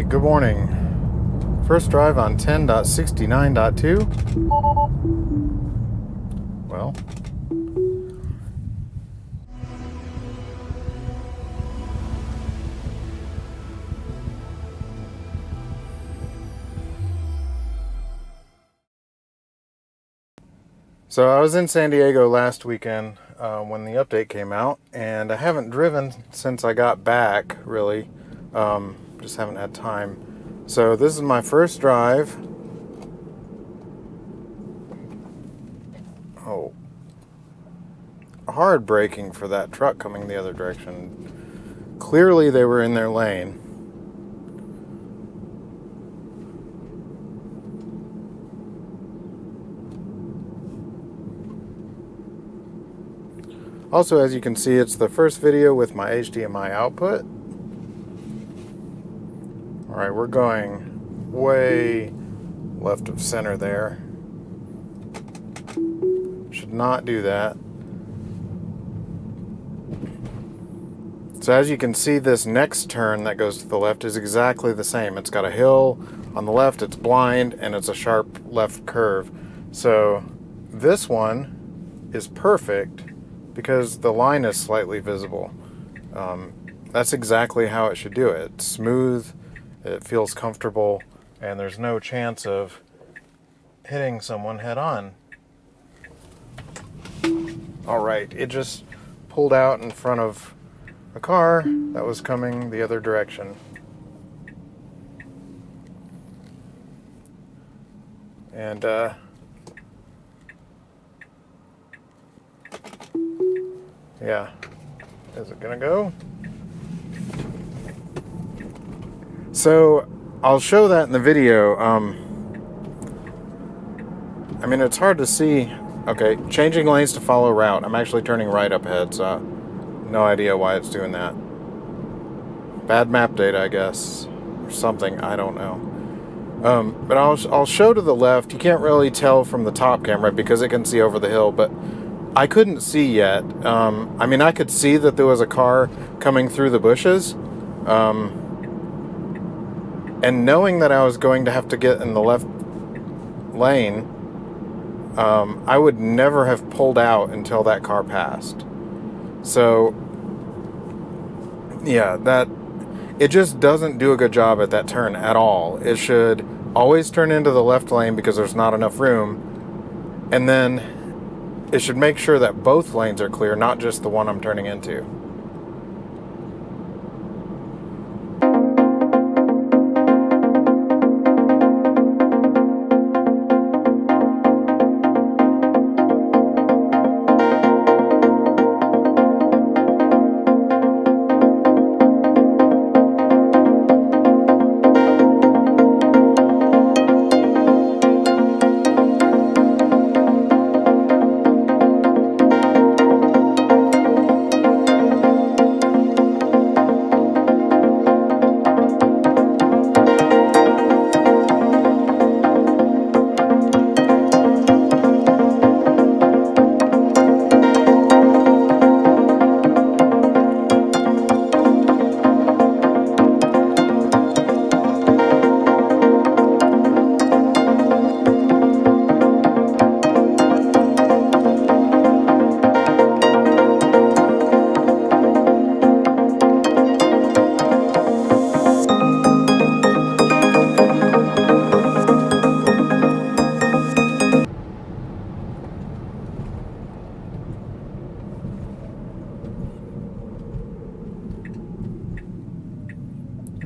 Good morning. First drive on 10.69.2. Well, so I was in San Diego last weekend when the update came out, and I haven't driven since I got back, really. Just haven't had time. So this is my first drive. Oh, hard braking for that truck coming the other direction. Clearly they were in their lane. Also, as you can see, it's the first video with my HDMI output. Alright, we're going way left of center there. Should not do that. So as you can see, this next turn that goes to the left is exactly the same. It's got a hill on the left, it's blind, and it's a sharp left curve. So this one is perfect because the line is slightly visible. That's exactly how it should do it. It's smooth, it feels comfortable, and there's no chance of hitting someone head on. Alright, it just pulled out in front of a car that was coming the other direction. And yeah, is it gonna go? So I'll show that in the video. I mean, it's hard to see. Okay, changing lanes to follow route. I'm actually turning right up ahead, so no idea why it's doing that. Bad map data, I guess, or something. I don't know. But I'll show to the left. You can't really tell from the top camera because it can see over the hill, but I couldn't see yet. I mean, I could see that there was a car coming through the bushes. And knowing that I was going to have to get in the left lane, I would never have pulled out until that car passed. So, yeah, it just doesn't do a good job at that turn at all. It should always turn into the left lane because there's not enough room. And then it should make sure that both lanes are clear, not just the one I'm turning into.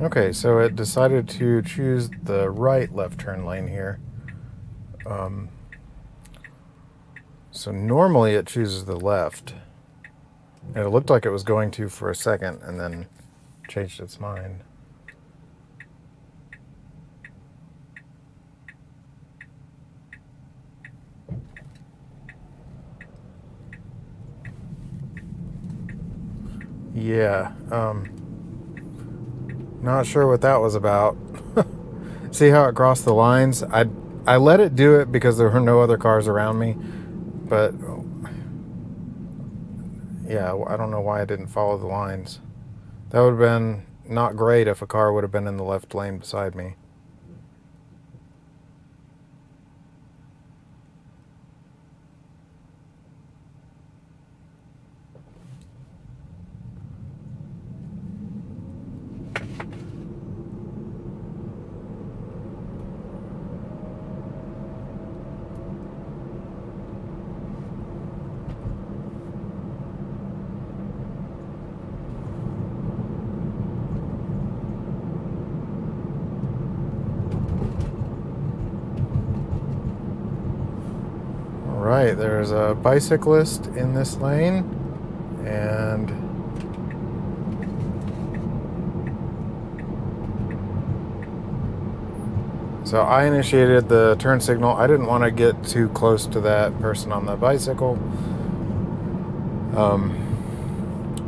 Okay, so it decided to choose the right left turn lane here. So normally it chooses the left. And it looked like it was going to for a second and then changed its mind. Yeah, not sure what that was about. See how it crossed the lines? I let it do it because there were no other cars around me, but yeah, I don't know why I didn't follow the lines. That would have been not great if a car would have been in the left lane beside me. Right, there's a bicyclist in this lane, and so I initiated the turn signal. I didn't want to get too close to that person on the bicycle.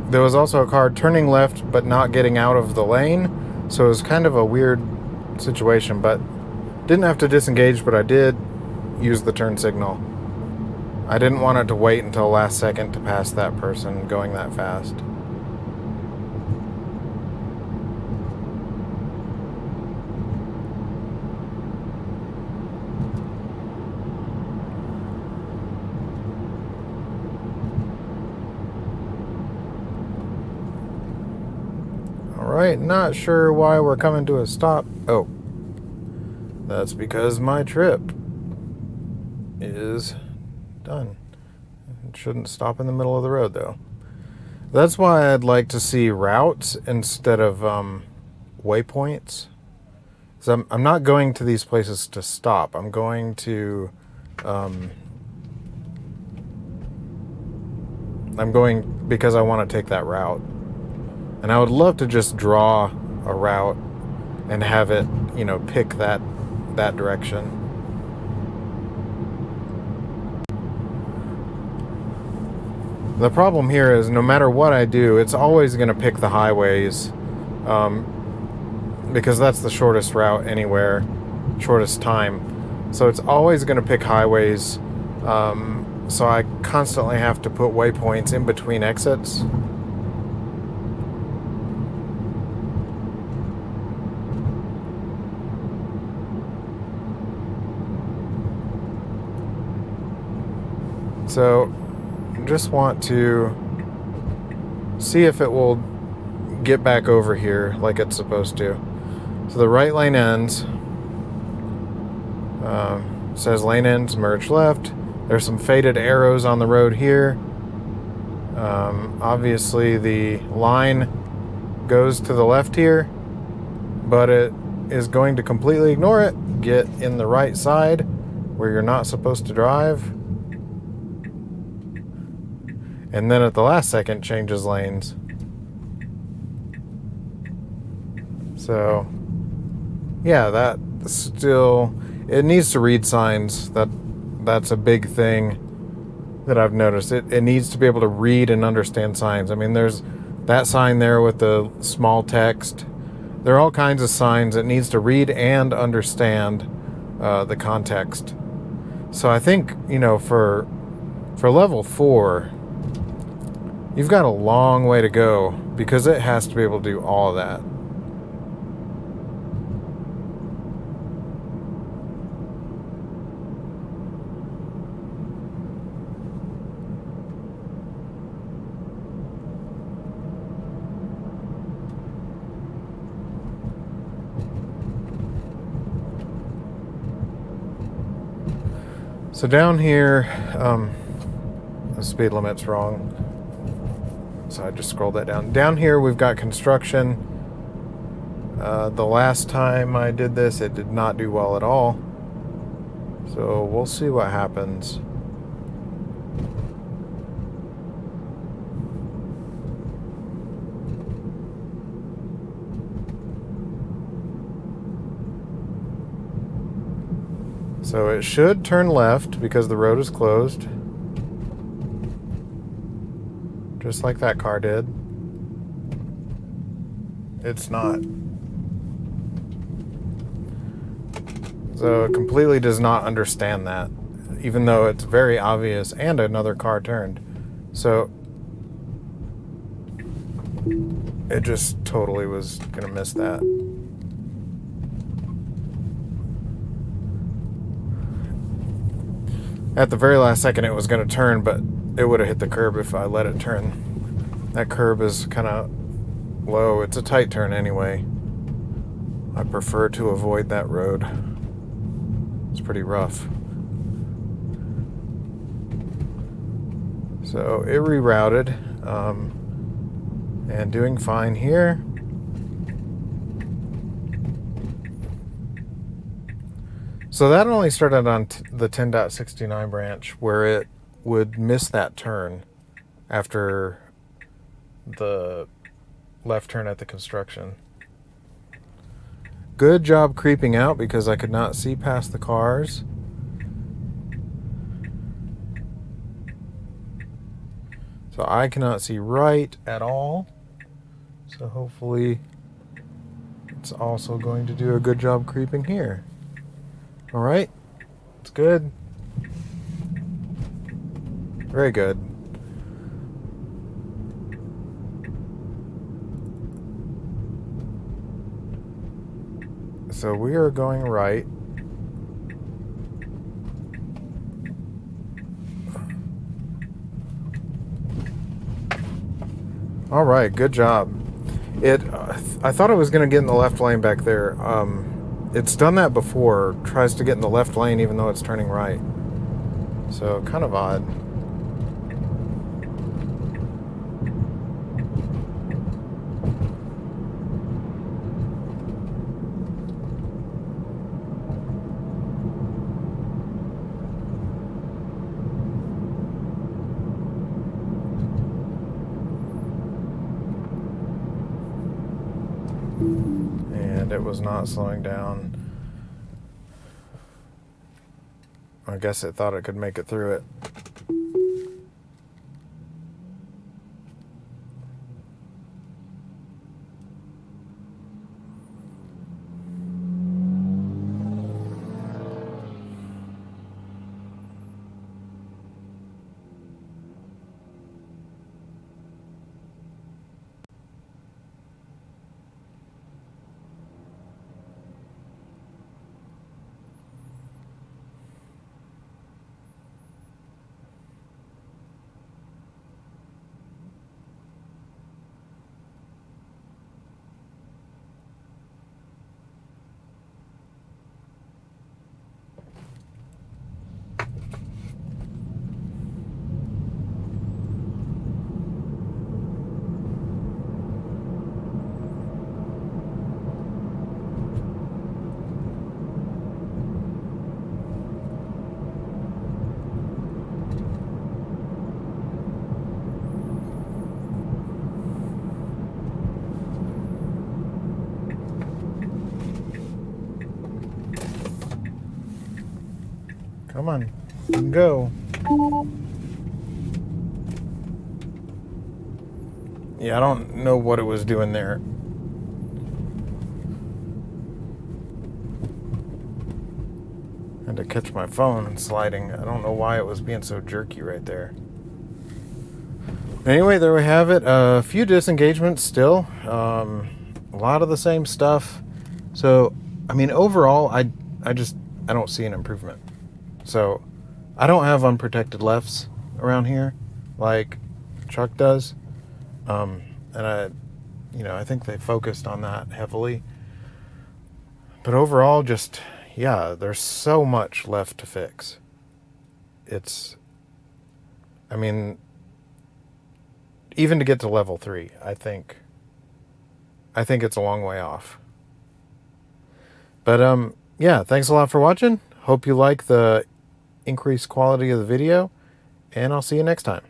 There was also a car turning left but not getting out of the lane, so it was kind of a weird situation, but didn't have to disengage, but I did use the turn signal. I didn't want it to wait until last second to pass that person going that fast. Alright, not sure why we're coming to a stop. Oh, that's because my trip is done. It shouldn't stop in the middle of the road, though. That's why I'd like to see routes instead of waypoints. So I'm not going to these places to stop. I'm going to I'm going because I want to take that route. And I would love to just draw a route and have it, pick that direction. The problem here is no matter what I do, it's always going to pick the highways, because that's the shortest route anywhere, shortest time. So it's always going to pick highways, so I constantly have to put waypoints in between exits. So just want to see if it will get back over here like it's supposed to. So the right lane ends. Says lane ends, merge left. There's some faded arrows on the road here. Obviously the line goes to the left here, but it is going to completely ignore it. Get in the right side where you're not supposed to drive. And then at the last second changes lanes. So yeah, that still, it needs to read signs. That's a big thing that I've noticed. It needs to be able to read and understand signs. I mean, there's that sign there with the small text. There are all kinds of signs. It needs to read and understand the context. So I think, for level 4, you've got a long way to go because it has to be able to do all of that. So down here, the speed limit's wrong. So I just scrolled that down. Down here we've got construction. The last time I did this, it did not do well at all. So we'll see what happens. So it should turn left because the road is closed. Just like that car did. It's not. So it completely does not understand that, even though it's very obvious and another car turned. So it just totally was gonna miss that. At the very last second it was gonna turn, but it would have hit the curb if I let it turn. That curb is kind of low. It's a tight turn anyway. I prefer to avoid that road. It's pretty rough. So it rerouted, and doing fine here. So that only started on the 10.69 branch, where it would miss that turn after the left turn at the construction. Good job creeping out because I could not see past the cars. So I cannot see right at all. So hopefully it's also going to do a good job creeping here. All right, it's good. Very good. So we are going right. All right, good job. I thought it was going to get in the left lane back there. It's done that before. Tries to get in the left lane even though it's turning right. So kind of odd. And it was not slowing down. I guess it thought it could make it through it. Come on, you can go. Yeah, I don't know what it was doing there. Had to catch my phone sliding. I don't know why it was being so jerky right there. Anyway, there we have it. A few disengagements still. A lot of the same stuff. So, I mean, overall, I don't see an improvement. So, I don't have unprotected lefts around here like Chuck does. And I think they focused on that heavily. But overall, just, yeah, there's so much left to fix. Even to get to level 3, I think it's a long way off. But, yeah, thanks a lot for watching. Hope you like the increased quality of the video, and I'll see you next time.